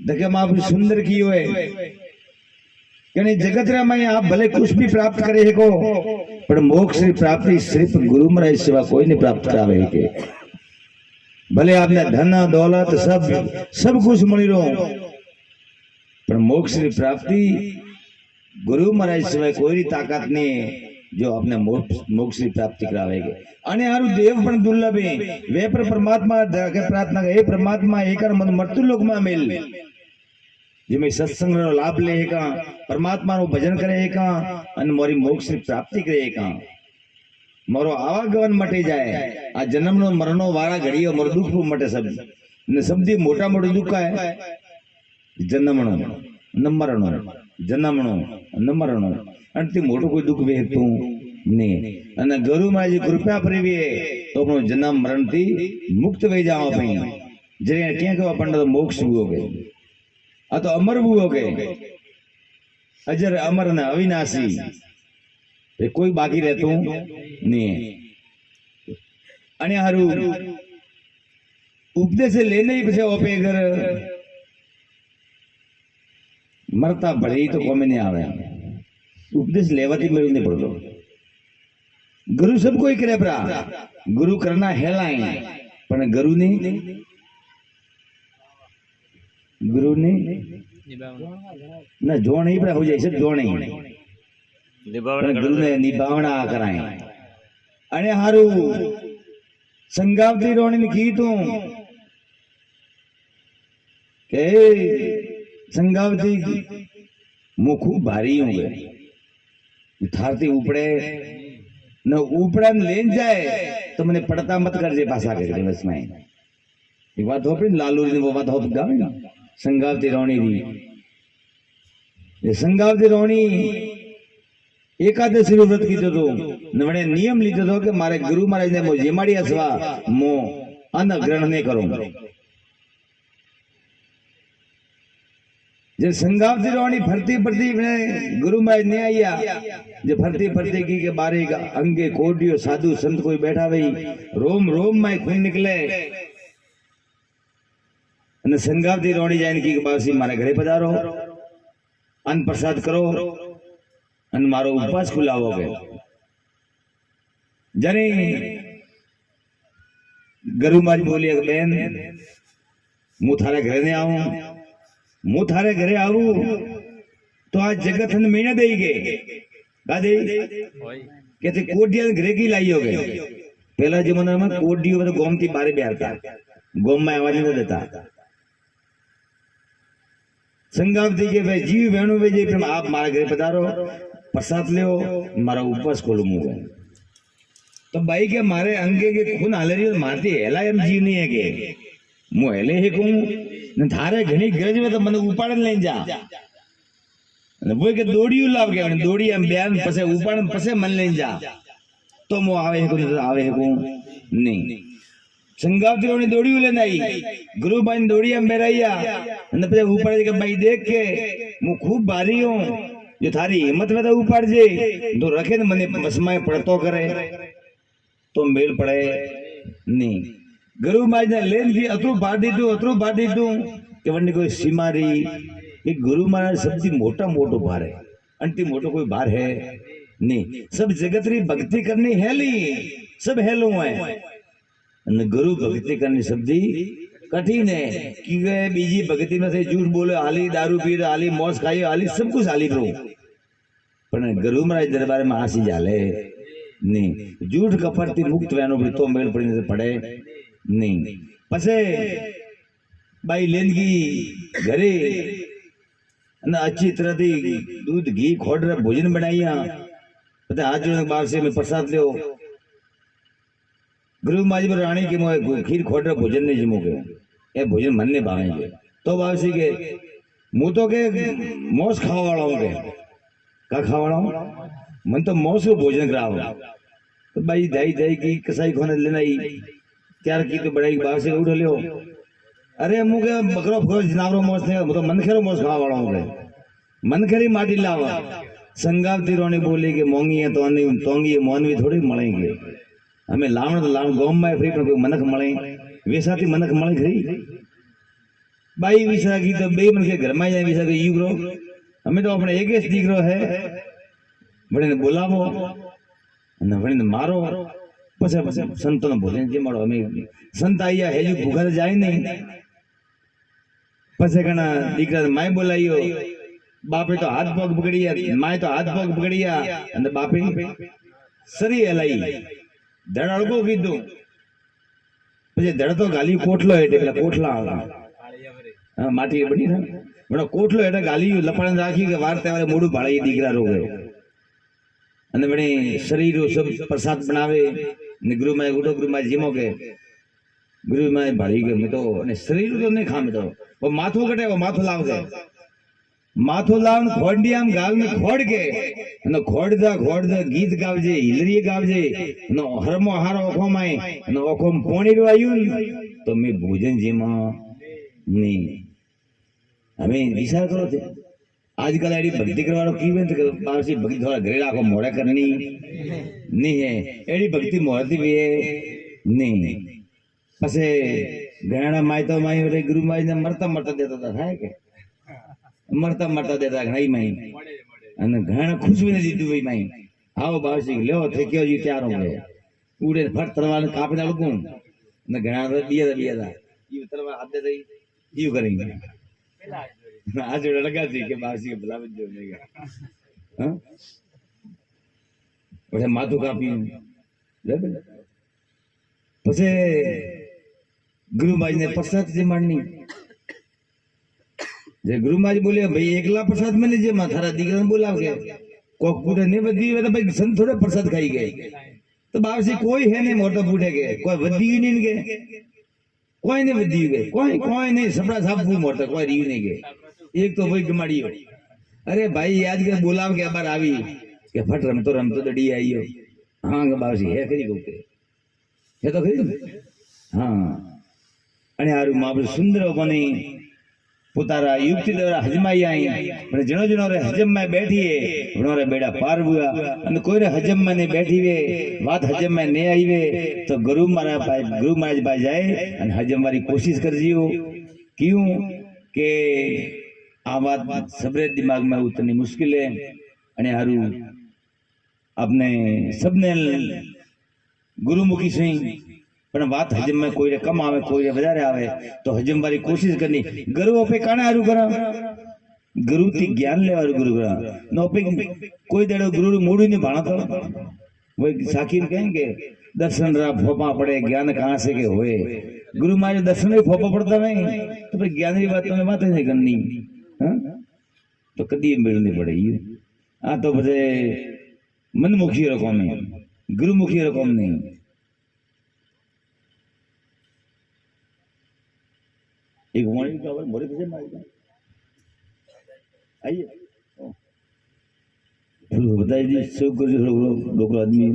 देखे मां भी सुंदर की है यानी जगत रे में आप भले कुछ भी प्राप्त करे को पर मोक्ष की प्राप्ति सिर्फ गुरु महाराज सिवा कोई नहीं प्राप्त करावे के भले आपने धन दौलत सब सब कुछ मिली रो पर मोक्ष की प्राप्ति गुरु महाराज सिवाय कोई ताकत नहीं जो अपने मोक्ष की प्राप्ति करावेगे अने हारू देव पण दुर्लभ है वे पर परमात्मा के प्रार्थना हे परमात्मा एकर मन मृत्यु लोक में मिल जिमे सत्संग रो लाभ ले का परमात्मा रो भजन करे का अने मोरी मोक्ष की प्राप्ति करे का मोरो आवागमन मटे जाए आ जन्म नो मरणो वाला घड़ियो मोर दुख रो मटे सब ने सबदी मोटा मोटो दुख है जन्मणो न मरणो जन्मणो न मरणो अंति मोटो कोई दुख वेतू ने अने गुरु महाराज कृपा परवी तो अपनो जन्म मरण थी मुक्त वे जाओ पई जे के के पंडित मोक्ष हुओ गए आ तो अमर हुओ गए अजर अमर न अविनाशी ये कोई बाकी रहतो नहीं अने हारू उपदेश लेने ही पछे ओपे घर मरता भले तो कोमे नहीं आवे उपदेश लेवाती मेरे नहीं पड़ो गुरु सब कोई करे परा गुरु करना हेलाए पर गुरु ने ना जो नहीं पड़ा हो जाए सब जो नहीं गुरु ने निभावना कराए अने हारू संगावती रोणी ने की तू के संगावती मु खूब भारी हूं गए थारती उपड़े न उपड़ा लेन जाए तो मैंने पड़ता मत कर जे पासा के बस में एक बात हो पे लालू ने वो बात हो गावे ना संगावती रोणी दी ये संगावती रोणी एकादशी व्रत कीधो तो नवणे नियम लीधो तो कि मारे गुरु महाराज ने मो जेमाड़ी असवा मो अन्न ग्रहण नहीं करूं जे संगावती रोणी फरती फरती गुरु महाराज ने आया जे फरती फरती की के बारे का अंगे कोडियो साधु संत कोई बैठा वही रोम रोम में खून निकले अने संगावती रोणी जाने की बासी मारे घरे पधारो अन्न प्रसाद करो अन मारो उपवास खुलावोगे जने गुरु महाराज बोली बेन मु थारे घरे ने आऊं मु थारे घरे आऊं तो आज जगत ने महीने दे गए गादे कहते कोडिया घरे की लाई हो गए पहला जमाना में कोडियो तो गोमती बारे बेरता गोम में आवाज नहीं देता संगावती के भाई जीव बहनों वे जी आप मारे घरे पधारो प्रसाद लो मारा उपवास खोलो मुझे तो भाई के मारे अंगे के खून हाले रही मारती हेला एम जीव नहीं है के मु हेले हे कहूं ने थारे घणी गरज में तो मने उपाड़न लेन जा ने वो के दौड़ी लाव के दौड़ी एम बयान पसे उपाड़न पसे मन लेन जा तो मु आवे हे को आवे हे को नहीं संगावती रोणी दौड़ी लेने आई गुरु भाई दौड़ी एम बेराइया ने पे ऊपर के भाई देख के मु खूब भारी हूं जो थारी हिम्मत में तो ऊपर जे तो रखे न मने बसमाए पड़तो करे तो मेल पड़े नहीं गुरु महाराज ने लेन की अतरू बाढ़ दी तू कि वन्नी कोई सीमारी ये गुरु महाराज सबसे मोटा मोटो भार है अंति मोटो कोई भार है नहीं सब जगत री भक्ति करनी हेली सब हेलो है गुरु भक्ति करनी सबदी कठिन है कि बीजी भक्ति में से झूठ बोले हाली दारू पी हाली मौज खाई हाली सब कुछ हाली करो पर गुरु महाराज दरबार में आसी जाले नहीं झूठ कपड़ती मुक्त वेनो भी तो मेल पड़ने से पड़े नहीं पसे भाई लेनगी घरे न अच्छी तरह थी दूध घी खोड़ रहे भोजन बनाइया पता हाथ जोड़ने बाहर से मैं प्रसाद लियो गुरु महाराज रानी की मोए खीर खोड़ रहे भोजन नहीं जमोगे ये भोजन मन ने भावेंगे तो वापसी के मुंह तो के मौस खावा वाला होंगे का खावा वाला मन तो मौस को भोजन कराओ तो भाई दही दही की कसाई खाने लेना ही त्यार की तो बड़ाई बाहर से उठ लियो अरे मुझे बकरो फकरो जनावरों मौस ने मतलब मन खेरो मौस खावा वाला होंगे मन खेरी माटी लावा संगावती रोनी बोली कि मोंगी है तो तोंगी मोनवी थोड़ी मलेंगे हमें लावण तो लावण गोम में फ्री पर कोई मनक मले वेसाती मनक मले खरी બાઈ વિસાખી તો બે મને કે ઘરમાં જાય વિસાખી ઈ બ્રો અમે તો આપણે એક જ દીકરો હે વળીને બોલાવો અને વળીને મારો પછી સંતોનો ભોજન જમાડો અમે સંત આયા હેજુ ભૂખા જાય નહીં પછી ઘણા દીકરા માય બોલાયો બાપે તો હાથ પગ પકડ્યા માય તો હાથ પગ પકડ્યા અને બાપે સરી હલાઈ ધડ અડગો કીધું પછી ધડ તો ગાલી કોટલો એટલે પેલા કોટલા હા માટી બની ને બડો કોટલો એટલે ગાલી લપણ રાખી કે વાર તહેવારે મોડું ભાળે દીકરા રોગે અને બને શરીર સબ પ્રસાદ બનાવે ને ગુરુમાં ઉઠો ગુરુમાં જીમો કે ગુરુમાં ભાળી ગયો મેં તો અને શરીર તો નહીં ખામે તો માથું કટે માથું લાવ કે માથું લાવ ને ખોડી આમ ગાલ ને ખોડ કે અને ખોડદા ગીત ગાવજે હિલરી ગાવજે અને હરમો હારો ઓખો માય અને ઓખો પોણી આવ્યું તો મેં ભોજન જેમાં નહીં અમે વિચાર કરો છે આજકાલ એડી ભક્તિ કરવાનો કીવે તો પાછી ભક્તિ થોડા ઘરે રાખો મોડે કરની નહીં હે એડી ભક્તિ મોડતી વે નહીં પછી ઘણા માય તો માય ગુરુ માય ને મરતા દેતા હતા થાય કે મરતા દેતા ઘણા માય અને ઘણા ખુશી ને દીધું ભાઈ માય આવો બાવસી લ્યો થેક્યો જી ત્યાર હોય ઉડે ફટ તરવાને કાપીને અડકું અને ઘણા બિયા ઈ તરવા હાથ દે ઈ કરી आज लगा थी कि बासी के बुलावे जो नहीं हां ओरे माथु कापी પછી ગુરુમાજી ને પ્રસાદ જે માણની જે ગુરુમાજી બોલે ભાઈ એકલા પ્રસાદ મને જે માથારા દીકરાને બોલાવ કે કોક પૂરે ને બધી તો ભાઈ સંત થોડે પ્રસાદ ખાઈ ગઈ તો બાવસી કોઈ હે ને મોટો પૂઠે કે કોઈ વધી નહીં કે કોઈ ને વધી ગઈ કોઈ નહીં સપડા સાપવું મોટો કોઈ રીયું નહીં કે એક તો ભાઈ ગમાડી અરે ભાઈ યાદ કે બોલાવ કે બાર આવી કે ફટ રમતો દડી આવ્યો હા કે બાવસી હે કરી કહું કે હે તો ખરી હા અને હારું માં સુંદર બની પોતારા યુક્તિ દ્વારા હજમાઈ આવી અને જણો રે હજમમાં બેઠીએ વણોરે બેડા પાર હુआ અને કોઈ રે હજમમાં ને બેઠી વે વાત હજમમાં ને આવીવે તો ગુરુ મહારાજ ભાઈ જાય અને હજમવાની કોશિશ કરજીઓ ક્યું કે આ વાત સબરે દિમાગ में उतरनी मुश्किल है અને હારું આપને સબને ગુરુમુખી સહી પણ વાત હજમ में કોઈને કમ આવે કોઈને વધારે આવે તો હજમ વાળી કોશિશ કરની ગુરુ આપે કાણે હારું કરા ગુરુ થી જ્ઞાન લેવાનું ગુરુ કરા નો આપે કોઈ દેડો ગુરુ મોડું ને ભાણતો वो साकिर कहेंगे दर्शन रा फोपा पड़े ज्ञान कहाँ से के होए गुरु मारे दर्शन ही फोपा पड़ता नहीं तो फिर ज्ञान की बात तुम्हें बात नहीं करनी हाँ तो कभी मिलनी पड़ेगी हाँ तो बजे मनमुखी रकम में गुरुमुखी रकम नहीं एक वाणी का मोरे पीछे मारेगा आइए बताइए सब कुछ लोग आदमी